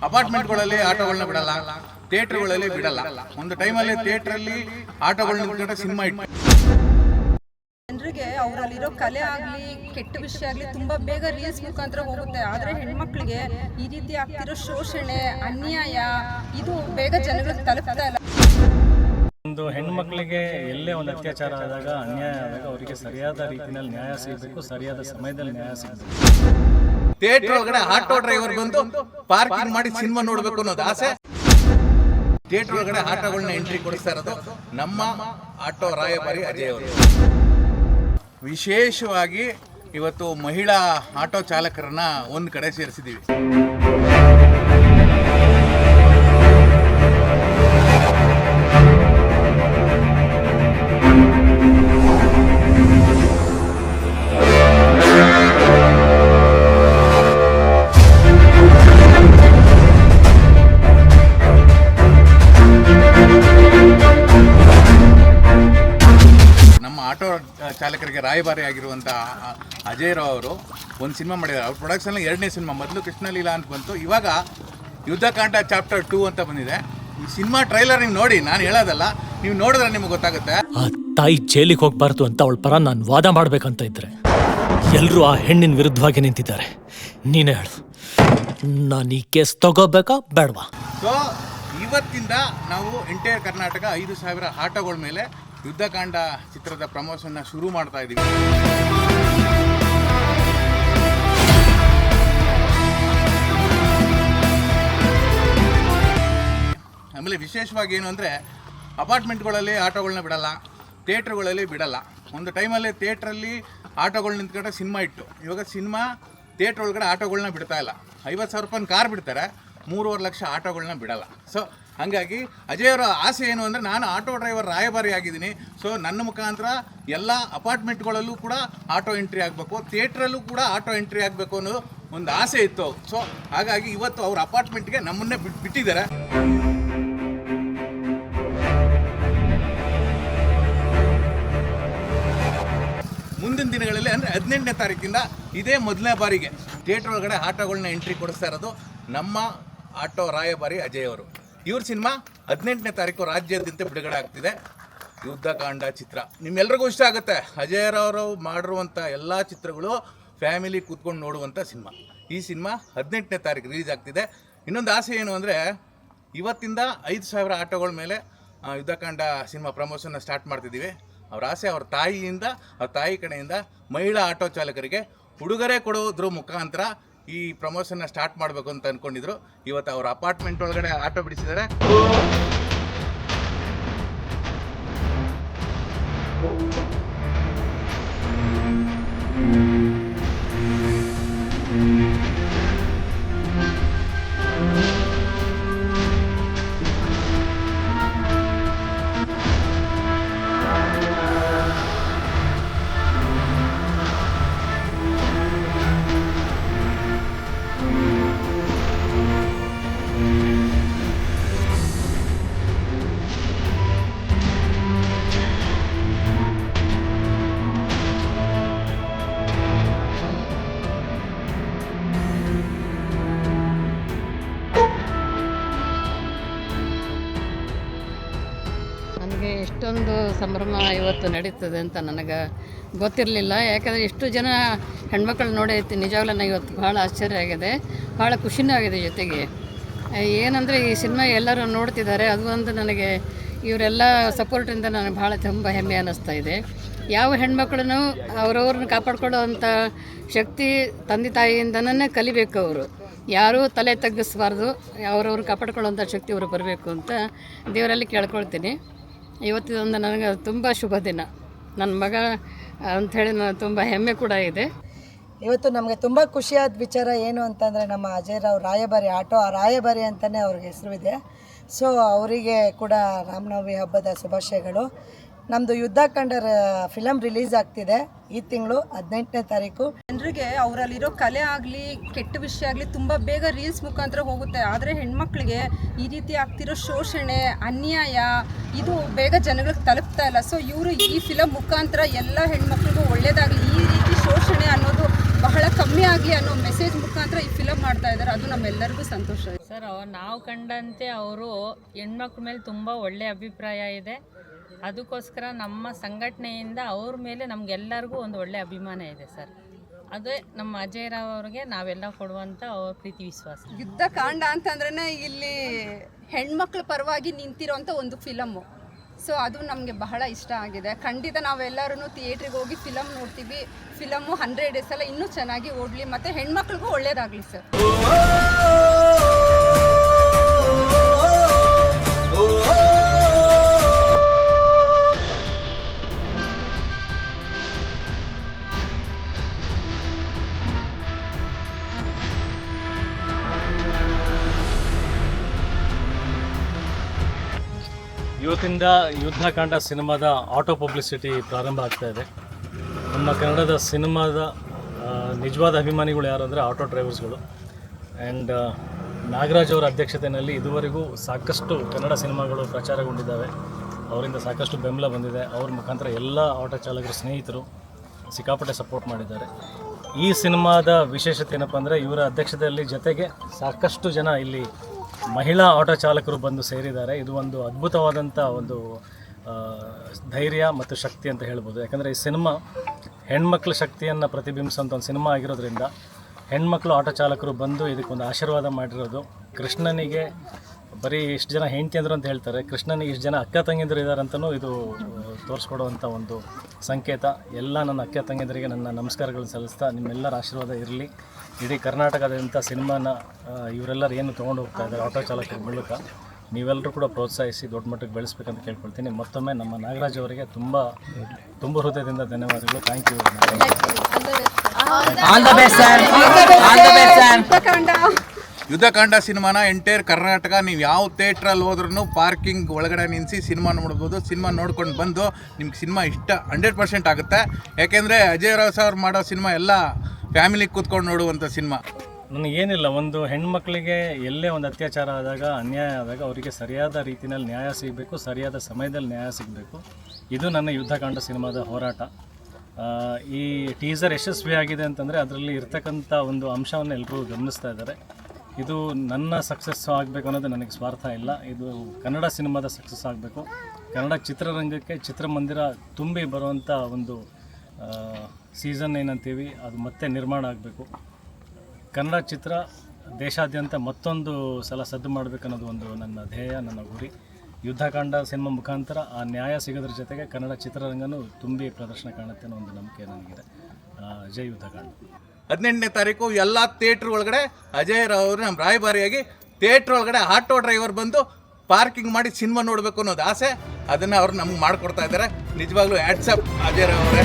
ಅಪಾರ್ಟ್ಮೆಂಟ್ಗಳಲ್ಲಿ ಆಟೋಗಳನ್ನ ಬಿಡಲ್ಲ, ಥಿಯೇಟರ್ಗಳಲ್ಲಿ ಬಿಡಲ್ಲ. ಒಂದು ಟೈಮಲ್ಲಿ ಥಿಯೇಟ್ರಲ್ಲಿ ಆಟೋಗಳನ್ನ ನಿಂತ್ಕೊಂಡ್ರೆ ಸಿನಿಮಾ ಇಟ್ಟು ಜನರಿಗೆ ಅವರಲ್ಲಿರೋ ಕಲೆ ಆಗಲಿ ಕೆಟ್ಟ ವಿಷಯ ಆಗಲಿ ತುಂಬ ಬೇಗ ರೀಲ್ಸ್ ಮುಖಾಂತರ ಹೋಗುತ್ತೆ. ಆದರೆ ಹೆಣ್ಮಕ್ಳಿಗೆ ಈ ರೀತಿ ಆಗ್ತಿರೋ ಶೋಷಣೆ, ಅನ್ಯಾಯ ಇದು ಬೇಗ ಜನಗಳಿಗೆ ತಲುಪ್ತಾ ಇಲ್ಲ. ಒಂದು ಹೆಣ್ಮಕ್ಳಿಗೆ ಎಲ್ಲೇ ಒಂದು ಅತ್ಯಾಚಾರ ಆದಾಗ, ಅನ್ಯಾಯ ಆದಾಗ ಅವರಿಗೆ ಸರಿಯಾದ ರೀತಿಯಲ್ಲಿ ನ್ಯಾಯ ಸಿಗಬೇಕು, ಸರಿಯಾದ ಸಮಯದಲ್ಲಿ ನ್ಯಾಯ ಸಿಗಬೇಕು. ಥಿಯೇಟರ್ ಒಳಗಡೆ ಆಟೋ ಡ್ರೈವರ್ ಬಂದು ಪಾರ್ಕಿಂಗ್ ಮಾಡಿ ಸಿನಿಮಾ ನೋಡ್ಬೇಕು ಅನ್ನೋದು ಆಸೆ. ಥಿಯೇಟರ್ ಒಳಗಡೆ ಆಟೋಗಳನ್ನ ಎಂಟ್ರಿ ಕೊಡಿಸ್ತಾ ಇರೋದು ನಮ್ಮ ಆಟೋ ರಾಯಭಾರಿ ಅಜಯ್ ಅವರು. ವಿಶೇಷವಾಗಿ ಇವತ್ತು ಮಹಿಳಾ ಆಟೋ ಚಾಲಕರನ್ನ ಒಂದು ಕಡೆ ಸೇರಿಸಿದ್ದೀವಿ. ಆಟೋ ಚಾಲಕರಿಗೆ ರಾಯಭಾರಿ ಆಗಿರುವಂಥ ಅಜಯ್ ರಾವ್ ಅವರು ಒಂದು ಸಿನಿಮಾ ಮಾಡಿದ್ದಾರೆ. ಅವ್ರ ಪ್ರೊಡಕ್ಷನ್ 2ನೇ ಸಿನಿಮಾ. ಮೊದಲು ಕೃಷ್ಣಲೀಲಾ ಅಂತ ಬಂತು, ಇವಾಗ ಯುದ್ಧಕಾಂಡ ಚಾಪ್ಟರ್ 2 ಅಂತ ಬಂದಿದೆ. ಈ ಸಿನಿಮಾ ಟ್ರೈಲರ್ ನೀವು ನೋಡಿ, ನಾನು ಹೇಳೋದಲ್ಲ, ನೀವು ನೋಡಿದ್ರೆ ನಿಮಗೆ ಗೊತ್ತಾಗುತ್ತೆ. ಆ ತಾಯಿ ಜೈಲಿಗೆ ಹೋಗ್ಬಾರ್ದು ಅಂತ ಅವಳ ಪರ ನಾನು ವಾದ ಮಾಡ್ಬೇಕಂತ ಇದ್ರೆ ಎಲ್ಲರೂ ಆ ಹೆಣ್ಣಿನ ವಿರುದ್ಧವಾಗಿ ನಿಂತಿದ್ದಾರೆ. ನೀನೇ ಹೇಳು, ನಾನು ಈ ಕೇಸ್ ತಗೋಬೇಕಾ ಬೇಡವಾ? ಸೊ ಇವತ್ತಿಂದ ನಾವು ಎಂಟೈರ್ ಕರ್ನಾಟಕ 5,000 ಆಟೋಗಳ ಮೇಲೆ ಯುದ್ಧಕಾಂಡ ಚಿತ್ರದ ಪ್ರಮೋಷನ್ನ ಶುರು ಮಾಡ್ತಾ ಇದ್ದೀವಿ. ಆಮೇಲೆ ವಿಶೇಷವಾಗಿ ಏನು ಅಂದರೆ, ಅಪಾರ್ಟ್ಮೆಂಟ್ಗಳಲ್ಲಿ ಆಟೋಗಳನ್ನ ಬಿಡಲ್ಲ, ಥಿಯೇಟ್ರ್ಗಳಲ್ಲಿ ಬಿಡಲ್ಲ. ಒಂದು ಟೈಮಲ್ಲಿ ಥಿಯೇಟ್ರಲ್ಲಿ ಆಟೋಗಳು ನಿಂತ್ಕೊಂಡ್ರೆ ಸಿನಿಮಾ ಇಟ್ಟು, ಇವಾಗ ಸಿನಿಮಾ ಥಿಯೇಟ್ರ್ ಒಳಗಡೆ ಆಟೋಗಳನ್ನ ಬಿಡ್ತಾ ಇಲ್ಲ. 50,000 ರೂಪಾಯಿ ಕಾರ್ ಬಿಡ್ತಾರೆ, 3.5 ಲಕ್ಷ ಆಟೋಗಳನ್ನ ಬಿಡಲ್ಲ. ಸೊ ಹಾಗಾಗಿ ಅಜಯ್ ಅವರ ಆಸೆ ಏನು ಅಂದರೆ, ನಾನು ಆಟೋ ಡ್ರೈವರ್ ರಾಯಭಾರಿ ಆಗಿದ್ದೀನಿ. ಸೊ ನನ್ನ ಮುಖಾಂತರ ಎಲ್ಲ ಅಪಾರ್ಟ್ಮೆಂಟ್ಗಳಲ್ಲೂ ಕೂಡ ಆಟೋ ಎಂಟ್ರಿ ಆಗಬೇಕು, ಥಿಯೇಟ್ರಲ್ಲೂ ಕೂಡ ಆಟೋ ಎಂಟ್ರಿ ಆಗಬೇಕು ಅನ್ನೋ ಒಂದು ಆಸೆ ಇತ್ತು. ಸೊ ಹಾಗಾಗಿ ಇವತ್ತು ಅವ್ರ ಅಪಾರ್ಟ್ಮೆಂಟ್ಗೆ ನಮ್ಮನ್ನೇ ಬಿಟ್ಟಿದ್ದಾರೆ. ಮುಂದಿನ ದಿನಗಳಲ್ಲಿ ಅಂದರೆ 18ನೇ ತಾರೀಕಿಂದ ಇದೇ ಮೊದಲನೇ ಬಾರಿಗೆ ಥಿಯೇಟ್ರ್ ಒಳಗಡೆ ಆಟೋಗಳನ್ನ ಎಂಟ್ರಿ ಕೊಡಿಸ್ತಾ ಇರೋದು ನಮ್ಮ ಆಟೋ ರಾಯಭಾರಿ ಅಜಯ್ ಅವರು. ಇವ್ರ ಸಿನಿಮಾ 18ನೇ ತಾರೀಕು ರಾಜ್ಯಾದ್ಯಂತ ಬಿಡುಗಡೆ ಆಗ್ತಿದೆ. ಯುದ್ಧಕಾಂಡ ಚಿತ್ರ ನಿಮ್ಮೆಲ್ರಿಗೂ ಇಷ್ಟ ಆಗುತ್ತೆ. ಅಜಯ್ ಅವರು ಮಾಡಿರುವಂಥ ಎಲ್ಲ ಚಿತ್ರಗಳು ಫ್ಯಾಮಿಲಿ ಕೂತ್ಕೊಂಡು ನೋಡುವಂಥ ಸಿನಿಮಾ. ಈ ಸಿನಿಮಾ 18ನೇ ತಾರೀಕು ರಿಲೀಸ್ ಆಗ್ತಿದೆ. ಇನ್ನೊಂದು ಆಸೆ ಏನು ಅಂದರೆ, ಇವತ್ತಿಂದ 5,000 ಆಟೋಗಳ ಮೇಲೆ ಯುದ್ಧಕಾಂಡ ಸಿನಿಮಾ ಪ್ರಮೋಷನ್ನ ಸ್ಟಾರ್ಟ್ ಮಾಡ್ತಿದ್ದೀವಿ. ಅವ್ರ ಆಸೆ, ಅವ್ರ ತಾಯಿ ಕಡೆಯಿಂದ ಮಹಿಳಾ ಆಟೋ ಚಾಲಕರಿಗೆ ಉಡುಗೊರೆ ಕೊಡೋದ್ರ ಮುಖಾಂತರ ಈ ಪ್ರಮೋಷನ್ನ ಸ್ಟಾರ್ಟ್ ಮಾಡಬೇಕು ಅಂತ ಅಂದ್ಕೊಂಡಿದ್ರು. ಇವತ್ತು ಅವ್ರ ಅಪಾರ್ಟ್ಮೆಂಟ್ ಒಳಗಡೆ ಆಟೋ ಬಿಡಿಸಿದ್ದಾರೆ. ನನಗೆ ಇಷ್ಟೊಂದು ಸಂಭ್ರಮ ಇವತ್ತು ನಡೀತದೆ ಅಂತ ನನಗೆ ಗೊತ್ತಿರಲಿಲ್ಲ. ಯಾಕಂದರೆ ಎಷ್ಟು ಜನ ಹೆಣ್ಮಕ್ಳು ನೋಡೈತಿ, ನಿಜವಾಗ್ಲೂ ನನಗೆ ಇವತ್ತು ಭಾಳ ಆಶ್ಚರ್ಯ ಆಗಿದೆ, ಭಾಳ ಖುಷಿನೂ ಆಗಿದೆ. ಜೊತೆಗೆ ಏನಂದರೆ ಈ ಸಿನಿಮಾ ಎಲ್ಲರೂ ನೋಡ್ತಿದ್ದಾರೆ, ಅದು ಒಂದು ನನಗೆ ಇವರೆಲ್ಲ ಸಪೋರ್ಟಿಂದ ನನಗೆ ಭಾಳ ತುಂಬ ಹೆಮ್ಮೆ ಅನ್ನಿಸ್ತಾ ಇದೆ. ಯಾವ ಹೆಣ್ಮಕ್ಳೂ ಅವ್ರವ್ರನ್ನ ಕಾಪಾಡ್ಕೊಳ್ಳೋವಂಥ ಶಕ್ತಿ ತಂದೆ ತಾಯಿಯಿಂದನೇ ಕಲಿಬೇಕು. ಅವರು ಯಾರೂ ತಲೆ ತಗ್ಗಿಸ್ಬಾರ್ದು, ಅವ್ರವ್ರು ಕಾಪಾಡ್ಕೊಳ್ಳೋವಂಥ ಶಕ್ತಿ ಅವರು ಬರಬೇಕು ಅಂತ ದೇವರಲ್ಲಿ ಕೇಳ್ಕೊಳ್ತೀನಿ. ಇವತ್ತಿದೊಂದು ನನಗೆ ತುಂಬ ಶುಭ ದಿನ, ನನ್ನ ಮಗ ಅಂಥೇಳಿ ನಾನು ತುಂಬ ಹೆಮ್ಮೆ ಕೂಡ ಇದೆ. ಇವತ್ತು ನಮಗೆ ತುಂಬ ಖುಷಿಯಾದ ವಿಚಾರ ಏನು ಅಂತಂದರೆ, ನಮ್ಮ ಅಜಯ್ ರಾವ್ ರಾಯಭಾರಿ ಆಟೋ ರಾಯಭಾರಿ ಅಂತಲೇ ಅವ್ರಿಗೆ ಹೆಸರಿದೆ. ಸೊ ಅವರಿಗೆ ಕೂಡ ರಾಮನವಮಿ ಹಬ್ಬದ ಶುಭಾಶಯಗಳು. ನಮ್ಮದು ಯುದ್ಧಕಾಂಡ ಫಿಲಮ್ ರಿಲೀಸ್ ಆಗ್ತಿದೆ ಈ ತಿಂಗಳು 18ನೇ ತಾರೀಕು. ಜನರಿಗೆ ಅವರಲ್ಲಿರೋ ಕಲೆ ಆಗಲಿ ಕೆಟ್ಟ ವಿಷಯ ಆಗಲಿ ತುಂಬ ಬೇಗ ರೀಲ್ಸ್ ಮುಖಾಂತರ ಹೋಗುತ್ತೆ. ಆದರೆ ಹೆಣ್ಮಕ್ಳಿಗೆ ಈ ರೀತಿ ಆಗ್ತಿರೋ ಶೋಷಣೆ, ಅನ್ಯಾಯ ಇದು ಬೇಗ ಜನಗಳಿಗೆ ತಲುಪ್ತಾ ಇಲ್ಲ. ಸೊ ಇವರು ಈ ಫಿಲಮ್ ಮುಖಾಂತರ ಎಲ್ಲ ಹೆಣ್ಮಕ್ಳಿಗೂ ಒಳ್ಳೆಯದಾಗಲಿ, ಈ ರೀತಿ ಶೋಷಣೆ ಅನ್ನೋದು ಬಹಳ ಕಮ್ಮಿ ಆಗಲಿ ಅನ್ನೋ ಮೆಸೇಜ್ ಮುಖಾಂತರ ಈ ಫಿಲಮ್ ಮಾಡ್ತಾ ಇದ್ದಾರೆ. ಅದು ನಮ್ಮೆಲ್ಲರಿಗೂ ಸಂತೋಷ ಇದೆ. ಸರ್ ನಾವು ಕಂಡಂತೆ ಅವರು ಹೆಣ್ಮಕ್ಳ ಮೇಲೆ ತುಂಬ ಒಳ್ಳೆಯ ಅಭಿಪ್ರಾಯ ಇದೆ. ಅದಕ್ಕೋಸ್ಕರ ನಮ್ಮ ಸಂಘಟನೆಯಿಂದ ಅವ್ರ ಮೇಲೆ ನಮಗೆಲ್ಲರಿಗೂ ಒಂದು ಒಳ್ಳೆಯ ಅಭಿಮಾನ ಇದೆ ಸರ್. ಅದೇ ನಮ್ಮ ಅಜಯ್ ರಾವ್ ಅವ್ರಿಗೆ ನಾವೆಲ್ಲ ಕೊಡುವಂಥ ಅವ್ರ ಪ್ರೀತಿ ವಿಶ್ವಾಸ. ಯುದ್ಧಕಾಂಡ ಅಂತಂದ್ರೆ ಇಲ್ಲಿ ಹೆಣ್ಮಕ್ಳ ಪರವಾಗಿ ನಿಂತಿರೋಂಥ ಒಂದು ಫಿಲಮ್ಮು. ಸೊ ಅದು ನಮಗೆ ಬಹಳ ಇಷ್ಟ ಆಗಿದೆ. ಖಂಡಿತ ನಾವೆಲ್ಲರೂ ಥಿಯೇಟ್ರಿಗೆ ಹೋಗಿ ಫಿಲಮ್ ನೋಡ್ತೀವಿ. ಫಿಲಮ್ಮು 100 ಡೇಸ್ ಎಲ್ಲ ಇನ್ನೂ ಚೆನ್ನಾಗಿ ಓಡಲಿ ಮತ್ತು ಹೆಣ್ಮಕ್ಳಿಗೂ ಒಳ್ಳೇದಾಗಲಿ ಸರ್. ಇವತ್ತಿಂದ ಯುದ್ಧಕಾಂಡ ಸಿನಿಮಾದ ಆಟೋ ಪಬ್ಲಿಸಿಟಿ ಪ್ರಾರಂಭ ಆಗ್ತಾ ಇದೆ. ನಮ್ಮ ಕನ್ನಡದ ಸಿನಿಮಾದ ನಿಜವಾದ ಅಭಿಮಾನಿಗಳು ಯಾರು ಅಂದರೆ ಆಟೋ ಡ್ರೈವರ್ಸ್ಗಳು. ಆ್ಯಂಡ್ ನಾಗರಾಜ್ ಅವರ ಅಧ್ಯಕ್ಷತೆಯಲ್ಲಿ ಇದುವರೆಗೂ ಸಾಕಷ್ಟು ಕನ್ನಡ ಸಿನಿಮಾಗಳು ಪ್ರಚಾರಗೊಂಡಿದ್ದಾವೆ. ಅವರಿಂದ ಸಾಕಷ್ಟು ಬೆಂಬಲ ಬಂದಿದೆ. ಅವ್ರ ಮುಖಾಂತರ ಎಲ್ಲ ಆಟೋ ಚಾಲಕರ ಸ್ನೇಹಿತರು ಸಿಕ್ಕಾಪಟ್ಟೆ ಸಪೋರ್ಟ್ ಮಾಡಿದ್ದಾರೆ. ಈ ಸಿನಿಮಾದ ವಿಶೇಷತೆ ಏನಪ್ಪ ಅಂದರೆ ಇವರ ಅಧ್ಯಕ್ಷತೆಯಲ್ಲಿ ಜೊತೆಗೆ ಸಾಕಷ್ಟು ಜನ ಇಲ್ಲಿ ಮಹಿಳಾ ಆಟೋ ಚಾಲಕರು ಬಂದು ಸೇರಿದ್ದಾರೆ. ಇದು ಒಂದು ಅದ್ಭುತವಾದಂಥ ಒಂದು ಧೈರ್ಯ ಮತ್ತು ಶಕ್ತಿ ಅಂತ ಹೇಳ್ಬೋದು. ಯಾಕಂದರೆ ಈ ಸಿನಿಮಾ ಹೆಣ್ಮಕ್ಳ ಶಕ್ತಿಯನ್ನು ಪ್ರತಿಬಿಂಬಿಸುವಂಥ ಒಂದು ಸಿನಿಮಾ ಆಗಿರೋದ್ರಿಂದ ಹೆಣ್ಮಕ್ಳು ಆಟೋ ಚಾಲಕರು ಬಂದು ಇದಕ್ಕೊಂದು ಆಶೀರ್ವಾದ ಮಾಡಿರೋದು. ಕೃಷ್ಣನಿಗೆ ಬರೀ ಇಷ್ಟು ಜನ ಹೆಂಡ್ತಿಯಂದ್ರು ಅಂತ ಹೇಳ್ತಾರೆ, ಕೃಷ್ಣನಿಗೆ ಇಷ್ಟು ಜನ ಅಕ್ಕ ತಂಗಿಯಂದರು ಇದ್ದಾರೆ ಅಂತಲೂ ಇದು ತೋರಿಸ್ಕೊಡುವಂಥ ಒಂದು ಸಂಕೇತ. ಎಲ್ಲ ನನ್ನ ಅಕ್ಕ ತಂಗಿಯಂದರಿಗೆ ನನ್ನ ನಮಸ್ಕಾರಗಳನ್ನು ಸಲ್ಲಿಸ್ತಾ ನಿಮ್ಮೆಲ್ಲರ ಆಶೀರ್ವಾದ ಇರಲಿ. ಇಡೀ ಕರ್ನಾಟಕದಂಥ ಸಿನಿಮಾನ ಇವರೆಲ್ಲರೂ ಏನು ತೊಗೊಂಡು ಹೋಗ್ತಾ ಇದ್ದಾರೆ ಆಟೋ ಚಾಲಕರ ಮೂಲಕ ನೀವೆಲ್ಲರೂ ಕೂಡ ಪ್ರೋತ್ಸಾಹಿಸಿ ದೊಡ್ಡ ಮಟ್ಟಕ್ಕೆ ಬೆಳೆಸ್ಬೇಕಂತ ಕೇಳ್ಕೊಳ್ತೀನಿ. ಮತ್ತೊಮ್ಮೆ ನಮ್ಮ ನಾಗರಾಜ್ ಅವರಿಗೆ ತುಂಬ ಹೃದಯದಿಂದ ಧನ್ಯವಾದಗಳು. Thank you. ಯುದ್ಧಕಾಂಡ ಸಿನಿಮಾನ ಎಂಟೈರ್ ಕರ್ನಾಟಕ ನೀವು ಯಾವ ಥಿಯೇಟ್ರಲ್ಲಿ ಹೋದ್ರೂ ಪಾರ್ಕಿಂಗ್ ಒಳಗಡೆ ನಿಲ್ಲಿಸಿ ಸಿನಿಮಾ ನೋಡ್ಬೋದು. ಸಿನಿಮಾ ನೋಡ್ಕೊಂಡು ಬಂದು ನಿಮ್ಗೆ ಸಿನಿಮಾ ಇಷ್ಟ 100% ಆಗುತ್ತೆ. ಯಾಕೆಂದರೆ ಅಜಯ್ ರಾವ್ ಸರ್ ಮಾಡೋ ಸಿನಿಮಾ ಎಲ್ಲ ಫ್ಯಾಮಿಲಿಗೆ ಕೂತ್ಕೊಂಡು ನೋಡುವಂಥ ಸಿನಿಮಾ. ನನಗೇನಿಲ್ಲ, ಒಂದು ಹೆಣ್ಮಕ್ಳಿಗೆ ಎಲ್ಲೇ ಒಂದು ಅತ್ಯಾಚಾರ ಆದಾಗ, ಅನ್ಯಾಯ ಆದಾಗ ಅವರಿಗೆ ಸರಿಯಾದ ರೀತಿಯಲ್ಲಿ ನ್ಯಾಯ ಸಿಗಬೇಕು, ಸರಿಯಾದ ಸಮಯದಲ್ಲಿ ನ್ಯಾಯ ಸಿಗಬೇಕು. ಇದು ನನ್ನ ಯುದ್ಧಕಾಂಡ ಸಿನಿಮಾದ ಹೋರಾಟ. ಈ ಟೀಸರ್ ಯಶಸ್ವಿಯಾಗಿದೆ ಅಂತಂದರೆ ಅದರಲ್ಲಿ ಇರ್ತಕ್ಕಂಥ ಒಂದು ಅಂಶವನ್ನು ಎಲ್ಲರೂ ಗಮನಿಸ್ತಾ ಇದ್ದಾರೆ. ಇದು ನನ್ನ ಸಕ್ಸಸ್ ಆಗಬೇಕು ಅನ್ನೋದು ನನಗೆ ಸ್ವಾರ್ಥ ಇಲ್ಲ. ಇದು ಕನ್ನಡ ಸಿನಿಮಾದ ಸಕ್ಸಸ್ ಆಗಬೇಕು. ಕನ್ನಡ ಚಿತ್ರರಂಗಕ್ಕೆ ಚಿತ್ರಮಂದಿರ ತುಂಬಿ ಬರುವಂಥ ಒಂದು ಸೀಸನ್ ಏನಂತೀವಿ ಅದು ಮತ್ತೆ ನಿರ್ಮಾಣ ಆಗಬೇಕು. ಕನ್ನಡ ಚಿತ್ರ ದೇಶಾದ್ಯಂತ ಮತ್ತೊಂದು ಸಲ ಸದ್ದು ಮಾಡಬೇಕನ್ನೋದು ಒಂದು ನನ್ನ ಧ್ಯೇಯ, ನನ್ನ ಗುರಿ. ಯುದ್ಧಕಾಂಡ ಸಿನಿಮಾ ಮುಖಾಂತರ ಆ ನ್ಯಾಯ ಸಿಗೋದ್ರ ಜೊತೆಗೆ ಕನ್ನಡ ಚಿತ್ರರಂಗನೂ ತುಂಬಿ ಪ್ರದರ್ಶನ ಕಾಣುತ್ತೆ ಅನ್ನೋ ಒಂದು ನಂಬಿಕೆ ನನಗಿದೆ. ಜೈ ಯುದ್ಧಕಾಂಡ. 18ನೇ ತಾರೀಕು ಎಲ್ಲ ಥಿಯೇಟ್ರ್ ಒಳಗಡೆ ಅಜಯ್ ರಾವ್ ಅವರು ನಮ್ಮ ರಾಯಭಾರಿಯಾಗಿ ಥಿಯೇಟ್ರ್ ಒಳಗಡೆ ಆಟೋ ಡ್ರೈವರ್ ಬಂದು ಪಾರ್ಕಿಂಗ್ ಮಾಡಿ ಸಿನಿಮಾ ನೋಡಬೇಕು ಅನ್ನೋದು ಆಸೆ. ಅದನ್ನು ಅವ್ರು ನಮ್ಗೆ ಮಾಡಿಕೊಡ್ತಾ ಇದ್ದಾರೆ. ನಿಜವಾಗ್ಲೂ ಹ್ಯಾಟ್ಸ್ ಅಪ್ ಅಜಯ್ ರಾವ್ ಅವರೇ.